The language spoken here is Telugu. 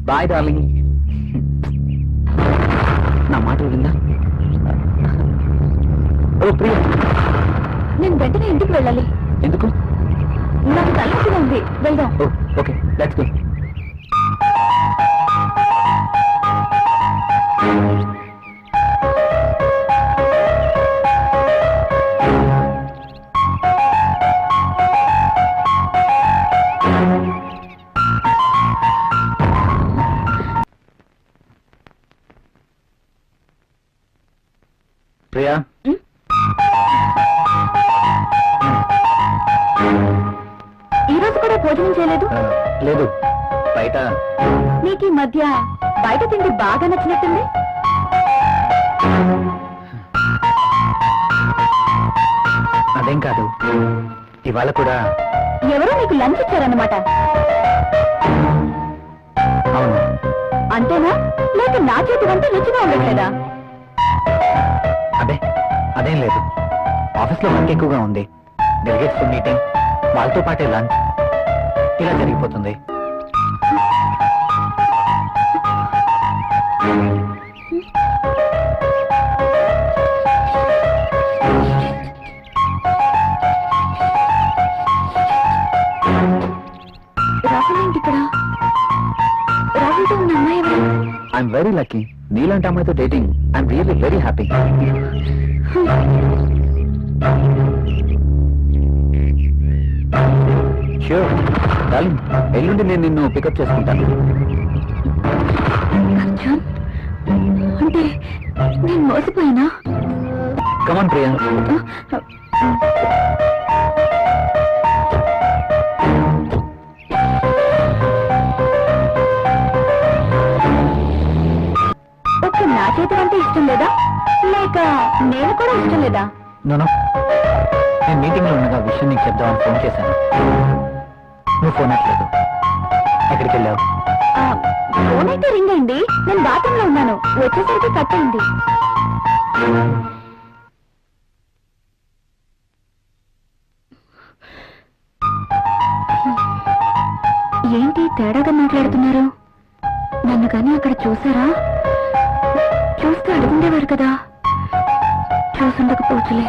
Bye darling. నా మాట విందా? ఓ ప్రియా, నేను వెంటనే ఇంటికి వెళ్ళాలి. ఎందుకు? నాకు తలనొప్పిగా ఉంది, వెళ్దాం. ఓ ఓకే, లెట్స్ గో. ప్రియా, ఈ రోజు కూడా భోజనం చేయలేదు? లేదు, బయట. నీకు ఈ మధ్య బయట తిండి బాగా నచ్చినట్టుంది. అదేం కాదు, ఇవాళ కూడా. ఎవరో నీకు లంచ్ ఇచ్చారన్నమాట. అవును. అంతేనా, లేక నా చేతి వంట రుచిగా ఉండట్లేదా? అదే, అదేం లేదు. ఆఫీస్లో వర్క్ ఎక్కువగా ఉంది, డెలిగేట్స్ మీటింగ్, వాళ్ళతో పాటే లంచ్, ఇలా జరిగిపోతుంది. రాహుల్ ఏంటి ఇక్కడ? రాహుల్తో ఉన్న అమ్మాయి ఎవరు? I'm very lucky. నీలాంటి అమ్మాయితో dating I'm really very happy. Sure darling, ఎల్లుండి నేను నిన్ను పికప్ చేసుకుంటాను. అర్జున్, అంటే నేను మోసపోయినా? కమాన్ ప్రియా. ఒక్క నా చేతి వంట ఇష్టం లేదా, లేక నేను కూడా ఇష్టం లేదా? నోనో, నేను మీటింగ్లో ఉండగా విషయం నీకు చెప్దామని ఫోన్ చేశాను. నువ్వు ఫోన్ ఎట్లేదు. ఎక్కడికి వెళ్ళావు? ఫోన్ అయితే రింగ్ అయింది, నేను బాత్రూంలో ఉన్నాను, వచ్చేసరికి కట్ అయింది. ఏంటి తేడాగా మాట్లాడుతున్నారు? నన్ను కానీ అక్కడ చూసారా? చూస్తే అడుగుండేవారు కదా. చూసుండకపోవచ్చులే.